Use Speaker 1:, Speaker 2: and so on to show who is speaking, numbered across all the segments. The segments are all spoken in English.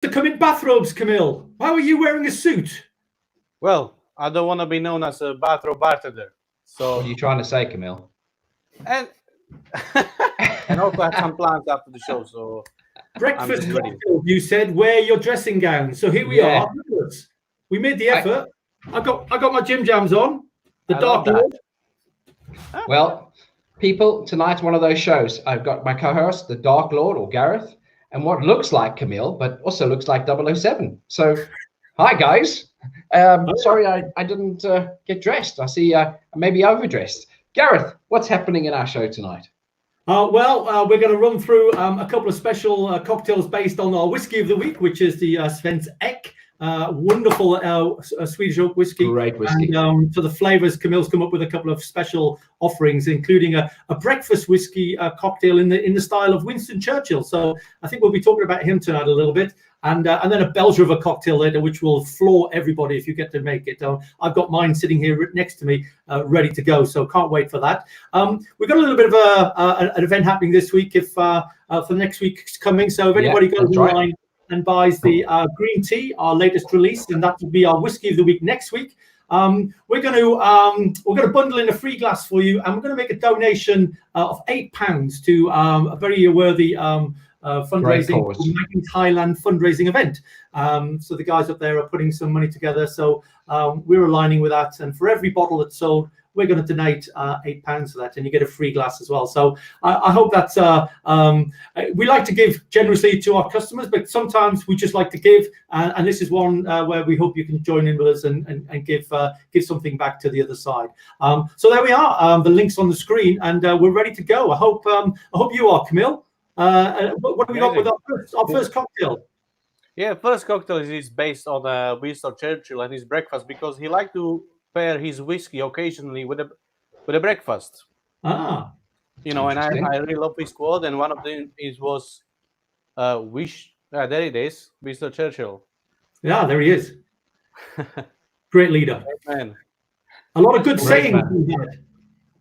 Speaker 1: to come in bathrobes, Camille. How are you wearing a suit?
Speaker 2: Well, I don't want to be known as a bathrobe bartender. So
Speaker 3: What are you trying to say, Camille?
Speaker 2: and also I have some plans after the show. So
Speaker 1: Breakfast
Speaker 2: I'm ready.
Speaker 1: cocktail, you said, wear your dressing gown. So here we are. We made the effort. I got my gym jams on. The Dark Lord.
Speaker 3: Well, people, tonight's one of those shows. I've got my co-host, the Dark Lord, or Gareth, and what looks like Camille, but also looks like 007. So, hi, guys. Sorry, I didn't get dressed. I see I maybe overdressed. Gareth, what's happening in our show tonight?
Speaker 1: Well, we're going to run through a couple of special cocktails based on our whiskey of the week, which is the Svensk Ek. Wonderful Swedish Oak Whisky.
Speaker 3: Great whiskey.
Speaker 1: And for the flavors, Camille's come up with a couple of special offerings, including a breakfast whiskey cocktail in the style of Winston Churchill. So I think we'll be talking about him tonight a little bit. And then a Belgian of a cocktail later, which will floor everybody if you get to make it. I've got mine sitting here next to me, ready to go. So can't wait for that. We've got a little bit of an event happening this week for next week's coming. So if anybody goes online and buys the green tea, our latest release, and that will be our whiskey of the week next week. We're going to bundle in a free glass for you, and we're going to make a donation of £8 to a very worthy fundraising Thailand fundraising event. So the guys up there are putting some money together. So we're aligning with that, and for every bottle that's sold, we're going to donate £8 for that, and you get a free glass as well. So I hope that's we like to give generously to our customers, but sometimes we just like to give, and this is one where we hope you can join in with us and give something back to the other side. So there we are. The link's on the screen, and we're ready to go. I hope you are, Camille. What have we got with our first cocktail?
Speaker 2: Yeah, first cocktail is based on Winston Churchill and his breakfast, because he liked to pair his whiskey occasionally with a breakfast. You know, and I really love his quote, and one of them was there it is, Winston Churchill.
Speaker 1: Yeah, there he is. Great leader.
Speaker 2: Man.
Speaker 1: A lot of good sayings.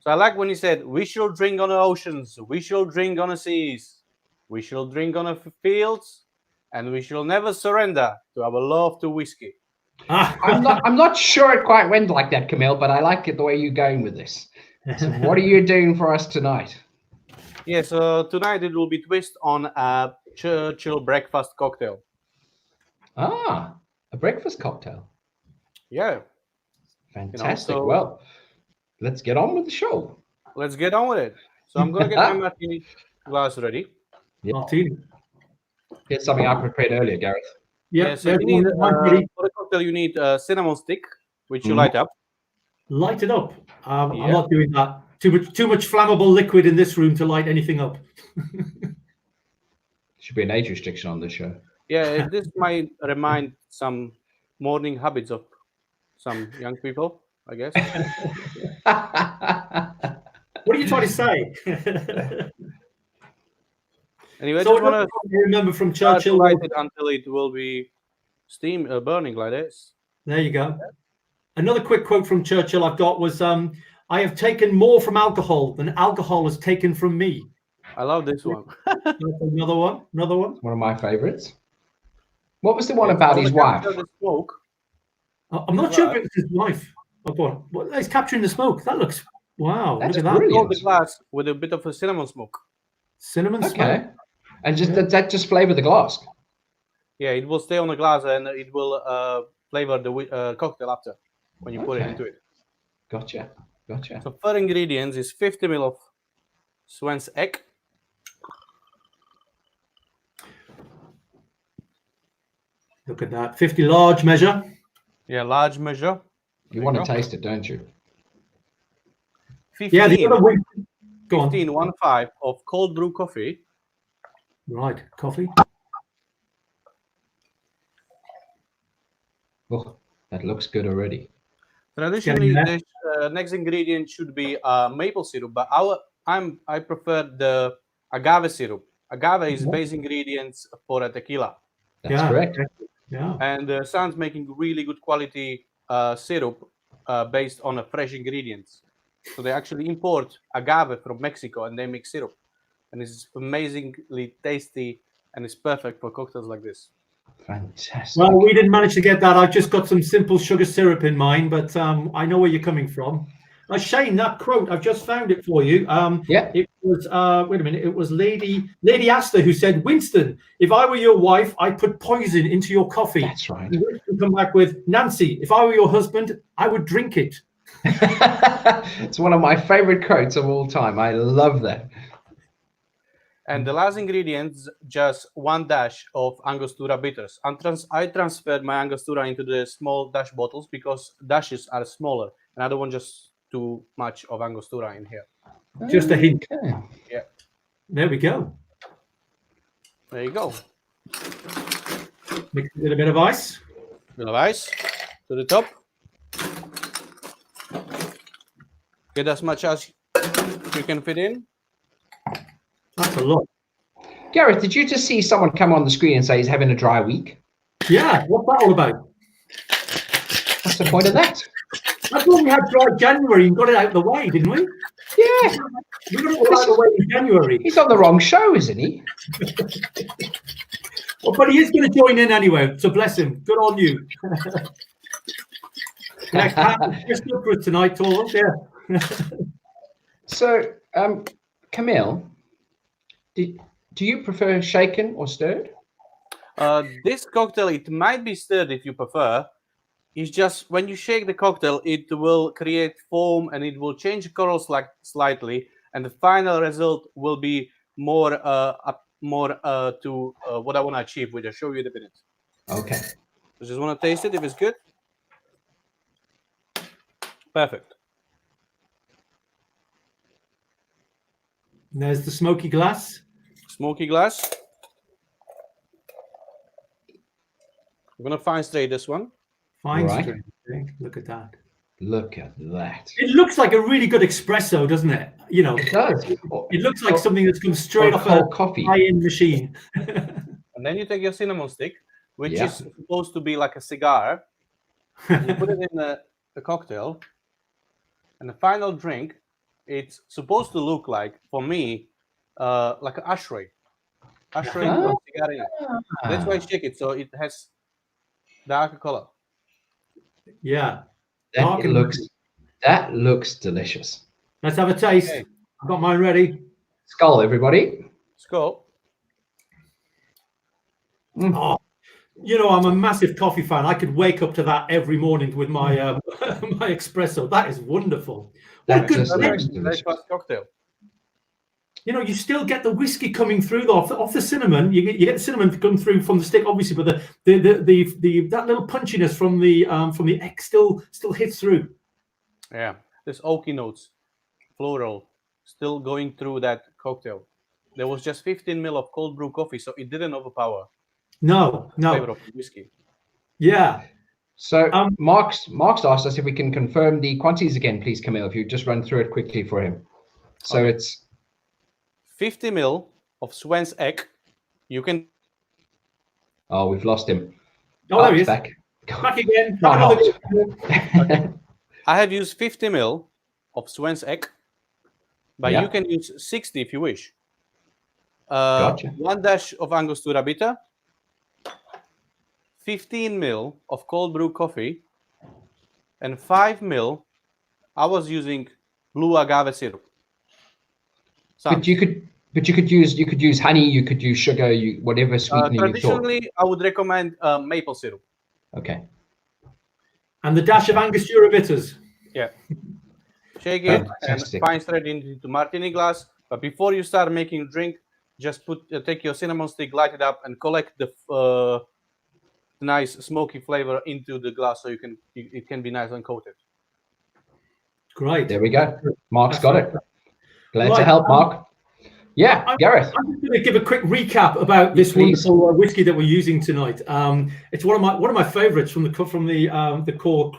Speaker 2: So I like when he said, "We shall drink on the oceans, we shall drink on the seas, we shall drink on the fields, and we shall never surrender to our love to whiskey."
Speaker 3: I'm not sure it quite went like that, Camille, but I like it the way you're going with this. So what are you doing for us tonight?
Speaker 2: Yeah, so tonight it will be twist on a Churchill breakfast cocktail.
Speaker 3: A breakfast cocktail.
Speaker 2: Yeah.
Speaker 3: Fantastic. Well, let's get on with the show.
Speaker 2: Let's get on with it. So I'm going to get my martini glass ready.
Speaker 3: Yeah.
Speaker 1: Martini.
Speaker 3: Here's something I prepared earlier, Gareth.
Speaker 2: Yeah, so you need, for the cocktail, you need a cinnamon stick, which you light up.
Speaker 1: Light it up. I'm not doing that. Too much flammable liquid in this room to light anything up.
Speaker 3: Should be an age restriction on this show.
Speaker 2: Yeah, this might remind some morning habits of some young people, I guess.
Speaker 1: What are you trying to say?
Speaker 2: Anyway,
Speaker 1: so
Speaker 2: just want
Speaker 1: to remember from Churchill,
Speaker 2: light it until it will be burning like this.
Speaker 1: There you go. Another quick quote from Churchill I've got was, "I have taken more from alcohol than alcohol has taken from me."
Speaker 2: I love this one.
Speaker 1: Another one.
Speaker 3: One of my favorites. What was the one about his wife?
Speaker 2: The smoke.
Speaker 1: I'm not sure if it's his wife. Oh, boy. What, he's capturing the smoke. That looks, wow.
Speaker 3: That's
Speaker 1: look at that.
Speaker 3: brilliant.
Speaker 2: The glass with a bit of a cinnamon smoke.
Speaker 1: Cinnamon smoke.
Speaker 3: Okay. And that just flavor the glass?
Speaker 2: Yeah, it will stay on the glass, and it will flavor the cocktail after when you put it into it.
Speaker 3: Gotcha.
Speaker 2: So first ingredients is 50 ml of Svensk Ek.
Speaker 1: Look at that. 50 large measure.
Speaker 2: Yeah, large measure.
Speaker 3: You want to taste it, don't you?
Speaker 2: 15,
Speaker 1: yeah, the other way. Go
Speaker 2: 15, 1.5 of cold brew coffee.
Speaker 1: Right, coffee.
Speaker 3: Oh, that looks good already.
Speaker 2: Traditionally, this next ingredient should be maple syrup, but I prefer the agave syrup. Agave is base ingredients for a tequila.
Speaker 3: That's correct.
Speaker 1: Yeah.
Speaker 2: And Sun's making really good quality syrup based on fresh ingredients. So they actually import agave from Mexico and they make syrup. And it's amazingly tasty and it's perfect for cocktails like this.
Speaker 3: Fantastic.
Speaker 1: Well, we didn't manage to get that. I've just got some simple sugar syrup in mine, but I know where you're coming from. Shane, that quote, I've just found it for you.
Speaker 3: Yeah.
Speaker 1: It was, wait a minute, it was Lady Astor who said, Winston, if I were your wife, I'd put poison into your coffee.
Speaker 3: That's right.
Speaker 1: And Winston come back with, Nancy, if I were your husband, I would drink it.
Speaker 3: It's one of my favorite quotes of all time. I love that.
Speaker 2: And the last ingredient, just 1 dash of Angostura bitters. I transferred my Angostura into the small dash bottles because dashes are smaller, and I don't want just too much of Angostura in here.
Speaker 1: Just a hint.
Speaker 3: Okay.
Speaker 2: Yeah.
Speaker 1: There we go.
Speaker 2: There you go.
Speaker 1: Mix it with a bit of ice.
Speaker 2: A bit of ice to the top. Get as much as you can fit in.
Speaker 1: That's a lot.
Speaker 3: Gareth, did you just see someone come on the screen and say he's having a dry week?
Speaker 1: Yeah, what's that all about?
Speaker 3: What's the point of that?
Speaker 1: I thought we had dry January and got it out of the way, didn't we?
Speaker 3: Yeah.
Speaker 1: We got it all out of the way in January.
Speaker 3: He's on the wrong show, isn't he?
Speaker 1: Well, but he is going to join in anyway, so bless him. Good on you. Just good for us tonight, Torvald. Yeah.
Speaker 3: So, Camille, do you prefer shaken or stirred?
Speaker 2: This cocktail, it might be stirred if you prefer. It's just when you shake the cocktail, it will create foam and it will change the colors slightly, and the final result will be more to what I want to achieve, which I'll show you in a minute.
Speaker 3: Okay.
Speaker 2: I just want to taste it if it's good. Perfect.
Speaker 1: And there's the smoky glass.
Speaker 2: Smoky glass. I'm gonna fine straight this one.
Speaker 1: Fine
Speaker 3: Right.
Speaker 1: straight. Look at that.
Speaker 3: Look at that.
Speaker 1: It looks like a really good espresso, doesn't it? You know,
Speaker 3: It does.
Speaker 1: it looks like something that's come straight off
Speaker 3: cold
Speaker 1: a
Speaker 3: coffee.
Speaker 1: high-end machine.
Speaker 2: And then you take your cinnamon stick, which
Speaker 3: Yeah.
Speaker 2: is supposed to be like a cigar. And you put it in the cocktail. And the final drink, it's supposed to look like, for me, like an ashtray. Ashtray with a cigar in it. That's why I shake it, so it has darker color.
Speaker 1: Yeah.
Speaker 3: That looks delicious.
Speaker 1: Let's have a taste.
Speaker 2: Okay.
Speaker 1: I've got mine ready.
Speaker 3: Skull, everybody.
Speaker 2: Skull.
Speaker 1: Oh, you know, I'm a massive coffee fan. I could wake up to that every morning with my my espresso. That is wonderful. What a
Speaker 3: That
Speaker 1: good
Speaker 3: just
Speaker 1: blend.
Speaker 3: looks delicious.
Speaker 2: Cocktail.
Speaker 1: You know, you still get the whiskey coming through off the cinnamon. You get the cinnamon to come through from the stick, obviously, but the that little punchiness from the egg still hits through.
Speaker 2: Yeah, there's oaky notes, floral, still going through that cocktail. There was just 15 ml of cold brew coffee, so it didn't overpower
Speaker 1: No.
Speaker 2: the flavor of the whiskey.
Speaker 1: Yeah.
Speaker 3: So Mark's asked us if we can confirm the quantities again, please, Camille, if you just run through it quickly for him. So it's
Speaker 2: 50 ml of Svensk Ek. You can.
Speaker 3: Oh, we've lost him.
Speaker 1: Oh, there he is.
Speaker 3: Back.
Speaker 1: Back again.
Speaker 3: Oh.
Speaker 2: I have used 50 ml of Svensk Ek, but
Speaker 3: Yeah.
Speaker 2: you can use 60 if you wish.
Speaker 3: Gotcha.
Speaker 2: 1 dash of Angostura bitter, 15 ml of cold brew coffee, and 5 ml. I was using blue agave syrup.
Speaker 3: But you could use honey, you could use sugar, whatever sweetening you thought.
Speaker 2: Traditionally, I would recommend maple syrup.
Speaker 3: Okay.
Speaker 1: And the dash of Angostura bitters.
Speaker 2: Yeah. Shake it
Speaker 3: Fantastic.
Speaker 2: and fine straight into martini glass. But before you start making drink, just take your cinnamon stick, light it up, and collect the nice smoky flavor into the glass, so it can be nice and coated.
Speaker 1: Great.
Speaker 3: There we go. Mark's got it. Glad
Speaker 1: Right.
Speaker 3: to help, Mark. Yeah, Gareth.
Speaker 1: I'm just going to give a quick recap about this
Speaker 3: Please.
Speaker 1: wonderful whiskey that we're using tonight. It's one of my favourites from the core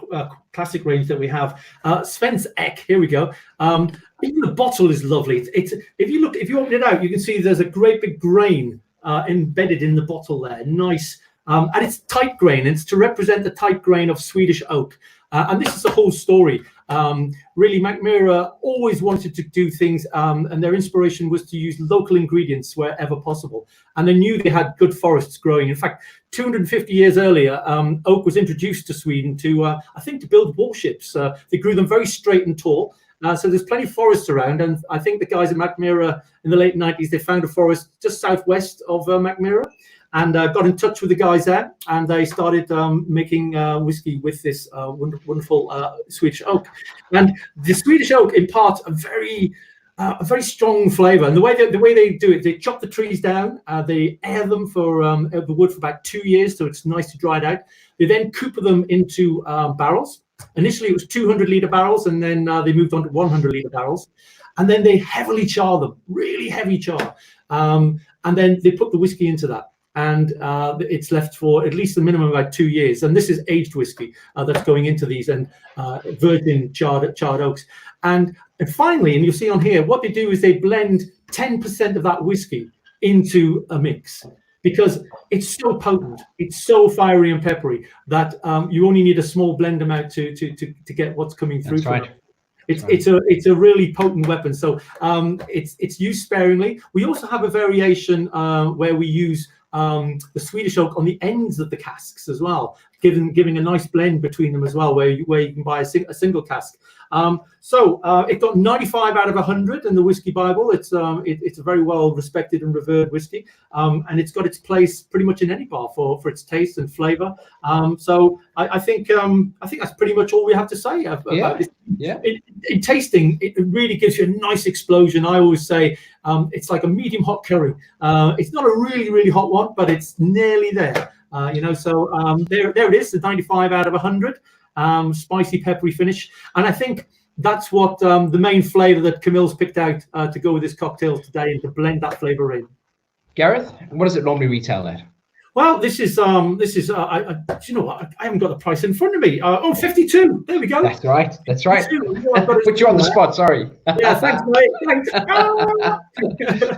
Speaker 1: classic range that we have. Svensk Ek. Here we go. Even the bottle is lovely. It's if you open it out, you can see there's a great big grain embedded in the bottle there. Nice and it's tight grain. It's to represent the tight grain of Swedish oak. And this is the whole story. Really, Mackmyra always wanted to do things, and their inspiration was to use local ingredients wherever possible. And they knew they had good forests growing. In fact, 250 years earlier, oak was introduced to Sweden to, I think, to build warships. They grew them very straight and tall. So there's plenty of forests around. And I think the guys at Mackmyra in the late 90s, they found a forest just southwest of Mackmyra. And got in touch with the guys there, and they started making whiskey with this wonderful Swedish oak. And the Swedish oak imparts a very strong flavour. And the way they do it, they chop the trees down, they air them for the wood for about 2 years, so it's nice to dry it out. They then cooper them into barrels. Initially, it was 200-litre barrels, and then they moved on to 100-litre barrels. And then they heavily char them, really heavy char. And then they put the whiskey into that. And it's left for at least a minimum of about 2 years. And this is aged whiskey that's going into these, and virgin charred oaks. And finally, and you'll see on here, what they do is they blend 10% of that whiskey into a mix, because it's so potent, it's so fiery and peppery that you only need a small blend amount to get what's coming through.
Speaker 3: That's right.
Speaker 1: It's a really potent weapon. So it's used sparingly. We also have a variation where we use the Swedish oak on the ends of the casks as well, giving a nice blend between them as well, where you can buy a single cask. So it got 95 out of 100 in the Whiskey Bible. It's a very well respected and revered whiskey, and it's got its place pretty much in any bar for its taste and flavour. So I think that's pretty much all we have to say about this.
Speaker 3: Yeah.
Speaker 1: In tasting, it really gives you a nice explosion. I always say it's like a medium hot curry. It's not a really, really hot one, but it's nearly there. So there it is, the 95 out of 100. Spicy, peppery finish. And I think that's what the main flavour that Camille's picked out to go with his cocktails today, and to blend that flavour in.
Speaker 3: Gareth, what does it normally retail at?
Speaker 1: Well, this is you know what? I haven't got the price in front of me. 52. There we go.
Speaker 3: That's right. That's right. Put you on the spot. Sorry.
Speaker 1: Yeah, thanks, mate. Thanks.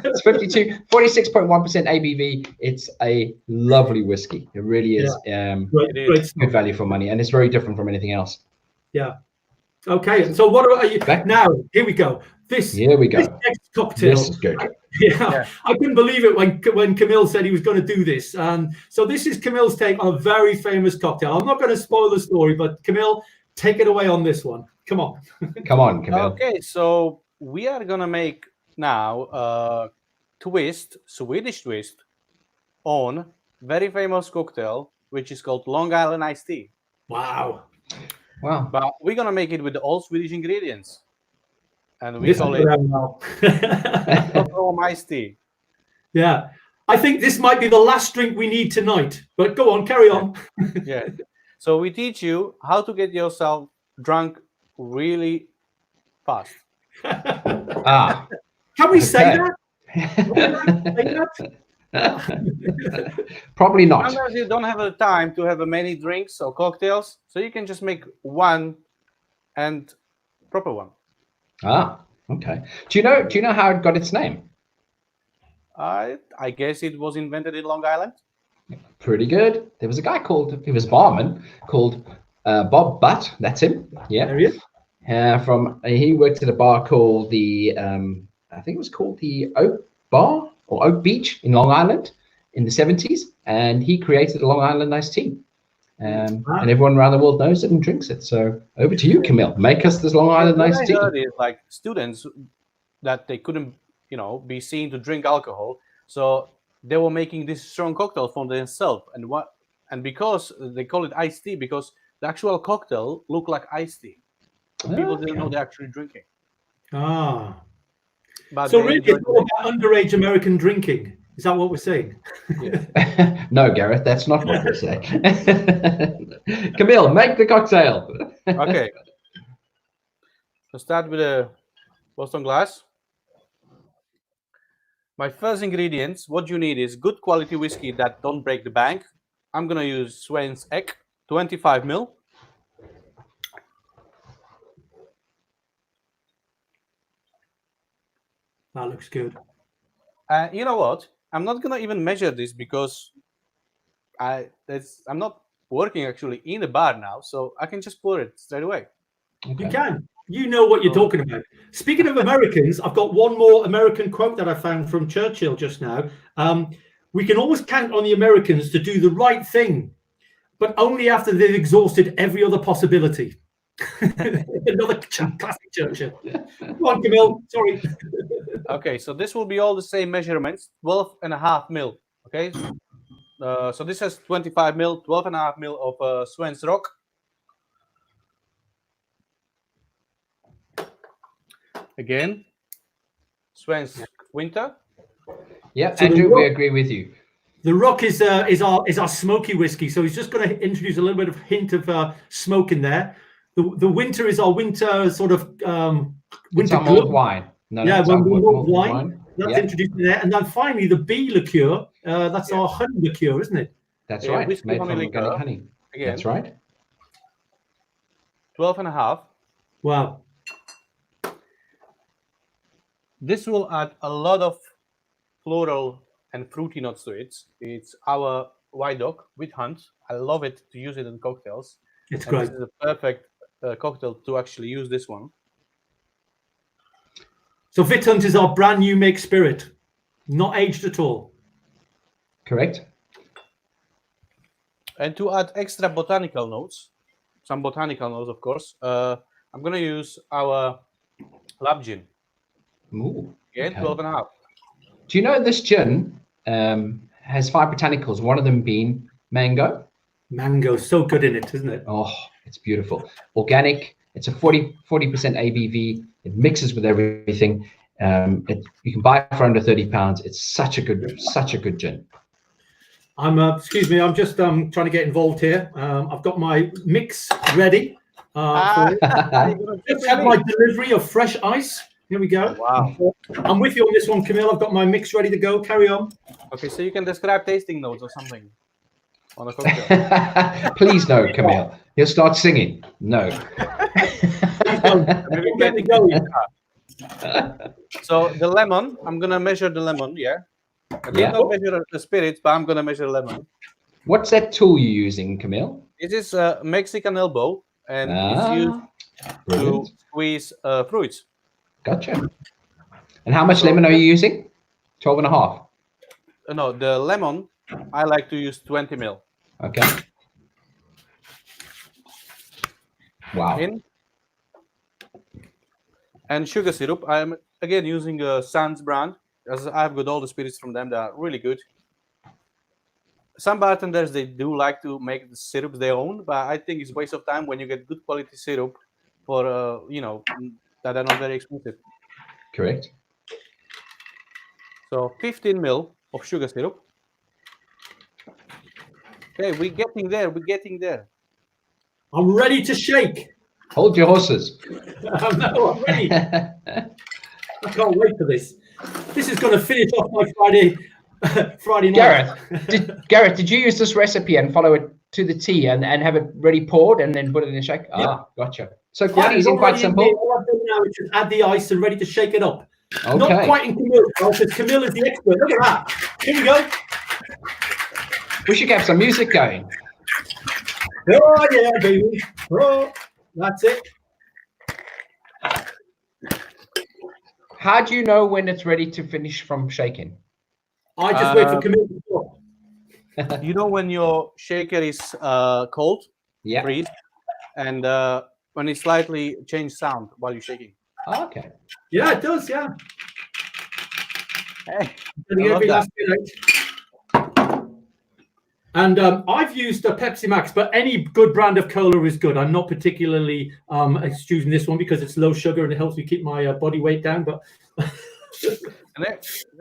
Speaker 3: It's 52, 46.1% ABV. It's a lovely whiskey. It really is.
Speaker 1: Great
Speaker 3: good value for money, and it's very different from anything else.
Speaker 1: Yeah. Okay. So what are you now? Here we go.
Speaker 3: Here we go.
Speaker 1: This next cocktail.
Speaker 3: This is good.
Speaker 1: I couldn't believe it when Camille said he was going to do this. So this is Camille's take on a very famous cocktail. I'm not going to spoil the story, but Camille, take it away on this one. Come on.
Speaker 3: Come on, Camille.
Speaker 2: Okay, so we are going to make now a Swedish twist on very famous cocktail, which is called Long Island iced tea.
Speaker 1: Wow.
Speaker 2: But we're going to make it with all Swedish ingredients. And we call it Stockholm iced tea.
Speaker 1: Yeah. I think this might be the last drink we need tonight. But go on, carry on.
Speaker 2: Yeah. So we teach you how to get yourself drunk really fast.
Speaker 1: Can we say that?
Speaker 3: Probably not.
Speaker 2: Sometimes you don't have the time to have many drinks or cocktails, so you can just make one, and proper one.
Speaker 3: Okay. Do you know how it got its name?
Speaker 2: I guess it was invented in Long Island.
Speaker 3: Pretty good. There was a guy he was a barman called Bob Butt. That's him. Yeah.
Speaker 1: There he is.
Speaker 3: He worked at a bar called I think it was called the Oak Bar or Oak Beach in Long Island in the 70s, and he created a Long Island iced tea. And everyone around the world knows it and drinks it. So over to you, Camille. Make us this Long Island iced tea.
Speaker 2: What I heard is like students that they couldn't, be seen to drink alcohol, so they were making this strong cocktail for themselves. And because they call it iced tea, because the actual cocktail looked like iced tea. So people didn't know they're actually drinking. But
Speaker 1: so really, it's all about underage American drinking. Is that what we're saying?
Speaker 2: Yeah.
Speaker 3: No, Gareth, that's not what we're saying. Camille, make the cocktail.
Speaker 2: Okay. So start with a Boston glass. My first ingredients, what you need is good quality whiskey that don't break the bank. I'm going to use Svensk Ek, 25 ml.
Speaker 1: That looks good.
Speaker 2: You know what? I'm not going to even measure this because I'm not working actually in a bar now, so I can just pour it straight away.
Speaker 1: Okay. You can. You know what you're talking about. Speaking of Americans, I've got one more American quote that I found from Churchill just now. We can always count on the Americans to do the right thing, but only after they've exhausted every other possibility. Another classic Churchill. Come on, Camille. Sorry.
Speaker 2: Okay, so this will be all the same measurements, 12.5 mil. Okay, so this has 25 mil, 12.5 mil of Svensk Rock. Again, Svensk Winter.
Speaker 3: Yeah, so Andrew, we agree with you.
Speaker 1: The Rock is our smoky whiskey, so he's just going to introduce a little bit of hint of smoke in there. The Winter is our winter sort of winter
Speaker 3: mulled wine.
Speaker 1: When we mulled wine. That's introduced in there, and then finally the bee liqueur. That's our honey liqueur, isn't it?
Speaker 3: That's right. Made from organic honey. Again. That's right.
Speaker 2: 12.5.
Speaker 1: Wow.
Speaker 2: This will add a lot of floral and fruity notes to it. It's our white dog with hunt. I love it to use it in cocktails.
Speaker 1: It's great.
Speaker 2: This is a perfect cocktail to actually use this one.
Speaker 1: So Vithunt is our brand new make spirit, not aged at all.
Speaker 3: Correct.
Speaker 2: And to add extra botanical notes, some botanical notes, of course, I'm going to use our lab gin.
Speaker 3: Ooh,
Speaker 2: again, okay. 12.5.
Speaker 3: Do you know this gin has 5 botanicals, one of them being mango?
Speaker 1: Mango, so good in it, isn't it?
Speaker 3: Oh, it's beautiful. Organic. It's a 40% ABV. It mixes with everything. You can buy it for under £30. It's such a good gin.
Speaker 1: Excuse me, I'm just trying to get involved here. I've got my mix ready. Just had my delivery of fresh ice. Here we go.
Speaker 2: Wow.
Speaker 1: I'm with you on this one, Camille. I've got my mix ready to go. Carry on.
Speaker 2: Okay, so you can describe tasting notes or something on a cocktail.
Speaker 3: Please no, Camille. He'll start singing. No.
Speaker 2: So the lemon, I'm going to measure the lemon, I did not measure the spirits, but I'm going to measure lemon.
Speaker 3: What's that tool you're using, Camille?
Speaker 2: It is a Mexican elbow, and it's used to squeeze fruits.
Speaker 3: Gotcha. And how much lemon are you using? 12.5.
Speaker 2: No, the lemon, I like to use 20 mil.
Speaker 3: Okay. Wow.
Speaker 2: And sugar syrup, I'm again using a Sans brand, as I've got all the spirits from them. They are really good. Some bartenders, they do like to make the syrups their own, but I think it's a waste of time when you get good quality syrup for that are not very expensive.
Speaker 3: Correct.
Speaker 2: So 15 mil of sugar syrup. Okay, we're getting there.
Speaker 1: I'm ready to shake.
Speaker 3: Hold your horses.
Speaker 1: No, I'm ready. I can't wait for this. This is going to finish off my Friday night.
Speaker 3: Gareth, did you use this recipe and follow it to the T and have it ready poured and then put it in a shake? Yeah. Ah, gotcha. So quite easy and quite simple.
Speaker 1: All I've done now is just add the ice and ready to shake it up.
Speaker 3: Okay.
Speaker 1: Not quite in Camille, because Camille is the expert. Look at that. Here we go.
Speaker 3: We should have some music going.
Speaker 1: Oh, yeah, baby. Oh, that's it.
Speaker 3: How do you know when it's ready to finish from shaking?
Speaker 1: I just wait for Camille to stop.
Speaker 2: You know when your shaker is cold, freeze, and when it slightly changes sound while you're shaking.
Speaker 3: Oh, okay.
Speaker 1: Yeah, it does. Yeah.
Speaker 2: Hey,
Speaker 1: and I've used a Pepsi Max, but any good brand of cola is good. I'm not particularly choosing this one because it's low sugar and it helps me keep my body weight down. But
Speaker 2: and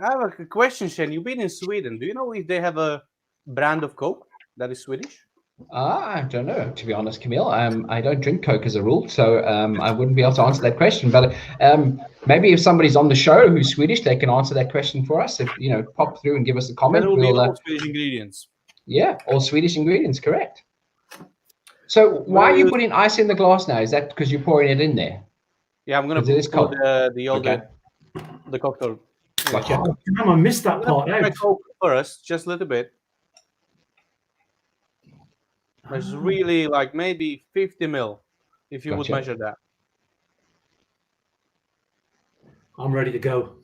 Speaker 2: I have a question, Shane. You've been in Sweden. Do you know if they have a brand of Coke that is Swedish?
Speaker 3: I don't know, to be honest, Camille. I don't drink Coke as a rule, so I wouldn't be able to answer that question. But maybe if somebody's on the show who's Swedish, they can answer that question for us. If pop through and give us a comment.
Speaker 2: That will be all Swedish ingredients.
Speaker 3: Yeah, all Swedish ingredients, correct. So why are you putting ice in the glass now? Is that because you're pouring it in there?
Speaker 2: Yeah, I'm going to put the cocktail.
Speaker 3: Gotcha.
Speaker 1: Oh, damn, I missed that part.
Speaker 2: Coke first, just a little bit. It's really like maybe 50 ml, if you would measure that.
Speaker 1: I'm ready to go.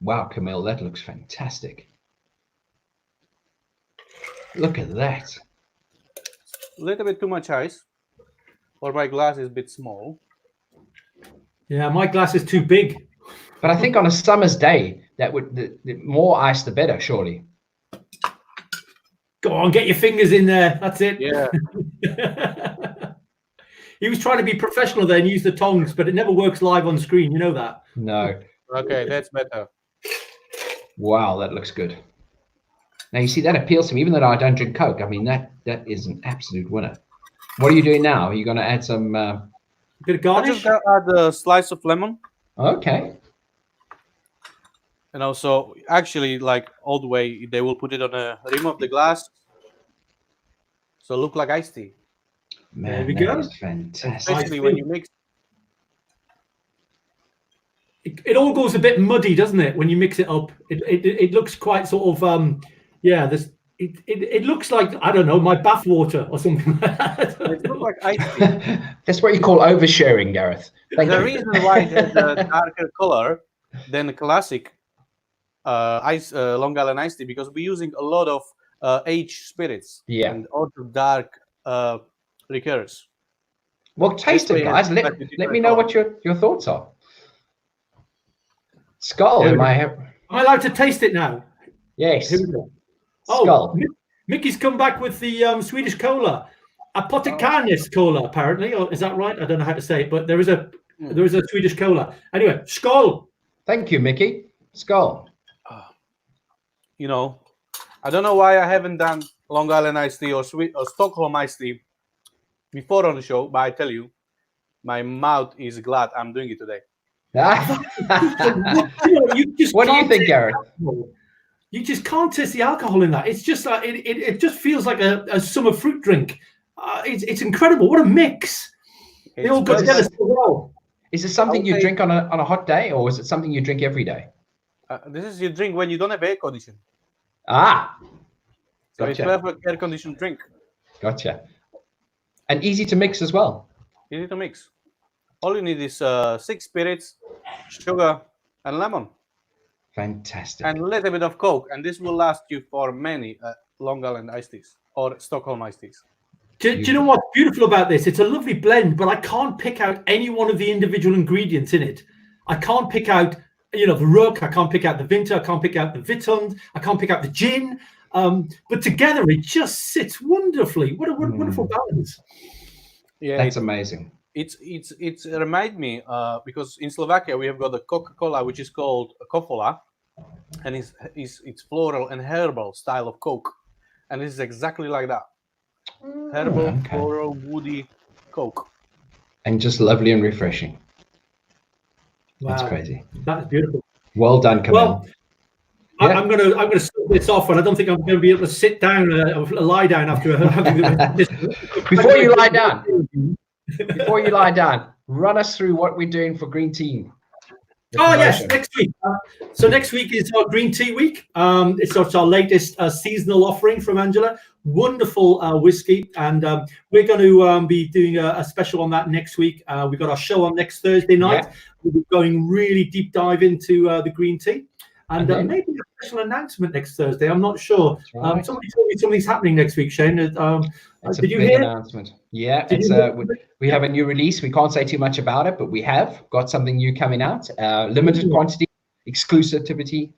Speaker 3: Wow, Camille, that looks fantastic. Look at that.
Speaker 2: A little bit too much ice, or my glass is a bit small.
Speaker 1: Yeah, my glass is too big.
Speaker 3: But I think on a summer's day, that would the more ice, the better, surely.
Speaker 1: Go on, get your fingers in there. That's it.
Speaker 2: Yeah.
Speaker 1: He was trying to be professional there and use the tongs, but it never works live on screen. You know that.
Speaker 3: No.
Speaker 2: Okay, that's better.
Speaker 3: Wow, that looks good. Now, you see, that appeals to me, even though I don't drink Coke. I mean, that is an absolute winner. What are you doing now? Are you going to add some...
Speaker 1: bit of garnish?
Speaker 2: I just add a slice of lemon.
Speaker 3: Okay.
Speaker 2: And also, actually, like all the way, they will put it on the rim of the glass. So look like iced tea.
Speaker 3: Man,
Speaker 1: there we go.
Speaker 3: Is fantastic.
Speaker 2: Especially when you mix.
Speaker 1: It all goes a bit muddy, doesn't it? When you mix it up, it looks quite sort of yeah. It looks like, I don't know, my bath water or something like that.
Speaker 2: It looks like iced tea.
Speaker 3: That's what you call oversharing, Gareth. Thank you.
Speaker 2: Reason why it has a darker color than the classic Long Island iced tea, because we're using a lot of aged spirits and also dark liqueurs.
Speaker 3: Well, taste it, guys. Let me know what your thoughts are. Skull, am I
Speaker 1: allowed to taste it now?
Speaker 3: Yes.
Speaker 1: Skull.
Speaker 3: Oh,
Speaker 1: Mickey's come back with the Swedish cola, Apotekarnes cola, apparently. Or is that right? I don't know how to say it, but there is a Swedish cola. Anyway, skull.
Speaker 3: Thank you, Mickey. Skull.
Speaker 2: You know, I don't know why I haven't done Long Island iced tea or Stockholm iced tea before on the show, but I tell you, my mouth is glad I'm doing it today.
Speaker 3: What do you think, Gareth?
Speaker 1: You just can't taste the alcohol in that. It's just like it just feels like a summer fruit drink. It's incredible. What a mix! They all go together so well.
Speaker 3: Is it something you drink on a hot day, or is it something you drink every day?
Speaker 2: This is your drink when you don't have air condition.
Speaker 3: Ah,
Speaker 2: so it's perfect air conditioned drink.
Speaker 3: Gotcha. And easy to mix as well.
Speaker 2: Easy to mix. All you need is 6 spirits, sugar, and lemon.
Speaker 3: Fantastic.
Speaker 2: And a little bit of Coke, and this will last you for many Long Island iced teas or Stockholm iced teas.
Speaker 1: Do you know what's beautiful about this? It's a lovely blend, but I can't pick out any one of the individual ingredients in it. I can't pick out, the Rook. I can't pick out the Vinter. I can't pick out the Vitund. I can't pick out the gin. But together, it just sits wonderfully. What a wonderful balance.
Speaker 3: Yeah, that's amazing.
Speaker 2: It's remind me because in Slovakia we have got the Coca-Cola, which is called Kofola, and it's floral and herbal style of Coke, and this is exactly like that. Herbal, floral, woody Coke,
Speaker 3: and just lovely and refreshing.
Speaker 1: Wow.
Speaker 3: That's crazy.
Speaker 1: That's beautiful.
Speaker 3: Well done, Camille.
Speaker 1: Well, I'm gonna stop this off, and I don't think I'm going to be able to sit down or lie down after having this.
Speaker 3: Before you lie down, run us through what we're doing for green tea.
Speaker 1: Oh yes, next week. So next week is our green tea week. It's our latest seasonal offering from Angela. Wonderful whiskey, and we're going to be doing a special on that next week. We've got our show on next Thursday night. Yeah. We'll be going really deep dive into the green tea. And maybe a special announcement next Thursday. I'm not sure. Right. Somebody told me something's happening next week, Shane.
Speaker 3: Did you hear? Announcement. Yeah, we have a new release. We can't say too much about it, but we have got something new coming out. Limited quantity, exclusivity.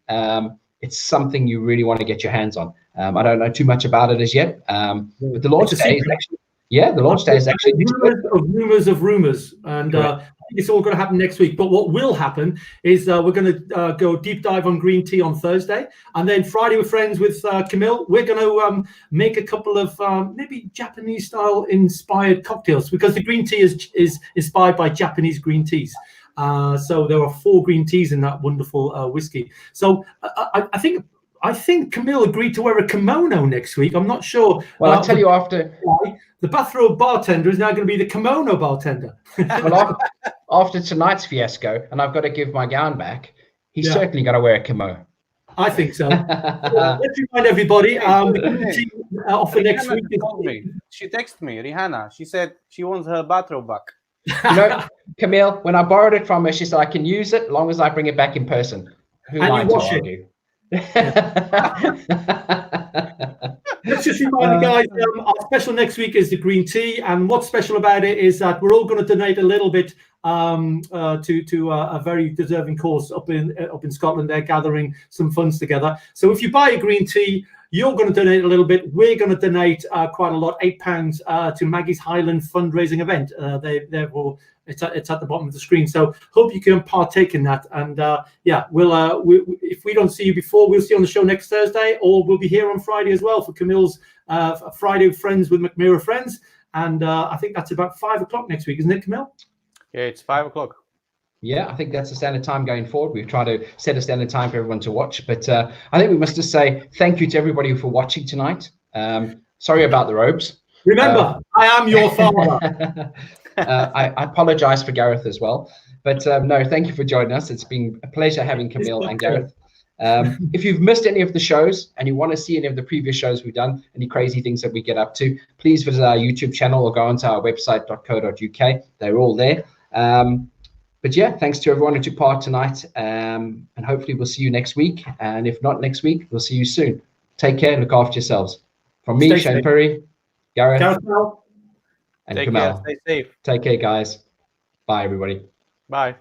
Speaker 3: It's something you really want to get your hands on. I don't know too much about it as yet, but the launch day is actually. Yeah, the launch day is actually
Speaker 1: rumors of rumors, and it's all going to happen next week. But what will happen is we're going to go deep dive on green tea on Thursday, and then Friday with friends with Camille. We're going to make a couple of maybe Japanese style inspired cocktails, because the green tea is inspired by Japanese green teas. So there are 4 green teas in that wonderful whiskey. So I think Camille agreed to wear a kimono next week. I'm not sure.
Speaker 3: Well, I'll tell you after.
Speaker 1: The bathrobe bartender is now going to be the kimono bartender.
Speaker 3: Well, after tonight's fiasco, and I've got to give my gown back, He's certainly got to wear a kimono.
Speaker 1: I think so. Let's remind everybody. Offer next week.
Speaker 2: She texted me, Rihanna. She said she wants her bathrobe back.
Speaker 3: You know, Camille, when I borrowed it from her, she said I can use it as long as I bring it back in person. Who am I to argue?
Speaker 1: Let's just remind the guys, our special next week is the green tea, and what's special about it is that we're all going to donate a little bit to a very deserving cause up in Scotland. They're gathering some funds together. So if you buy a green tea, you're going to donate a little bit. We're going to donate quite a lot, £8 to Maggie's Highland fundraising event. It's at the bottom of the screen. So hope you can partake in that. And if we don't see you before, we'll see you on the show next Thursday, or we'll be here on Friday as well for Camille's Friday Friends with Mackmyra Friends. And I think that's about 5 o'clock next week, isn't it, Camille?
Speaker 2: Yeah, it's 5 o'clock.
Speaker 3: Yeah, I think that's the standard time going forward. We've tried to set a standard time for everyone to watch, but I think we must just say thank you to everybody for watching tonight. Sorry about the robes.
Speaker 1: Remember, I am your father.
Speaker 3: I apologize for Gareth as well, but no, thank you for joining us. It's been a pleasure having Camille and Gareth. If you've missed any of the shows and you want to see any of the previous shows we've done, any crazy things that we get up to, please visit our YouTube channel or go onto our website.co.uk. They're all there. But yeah, thanks to everyone who took part tonight, and hopefully we'll see you next week. And if not next week, we'll see you soon. Take care, look after yourselves. From me, Shane Perry, Gareth, and
Speaker 2: Take
Speaker 3: Kamal.
Speaker 2: care, stay safe.
Speaker 3: Take care, guys. Bye, everybody.
Speaker 2: Bye.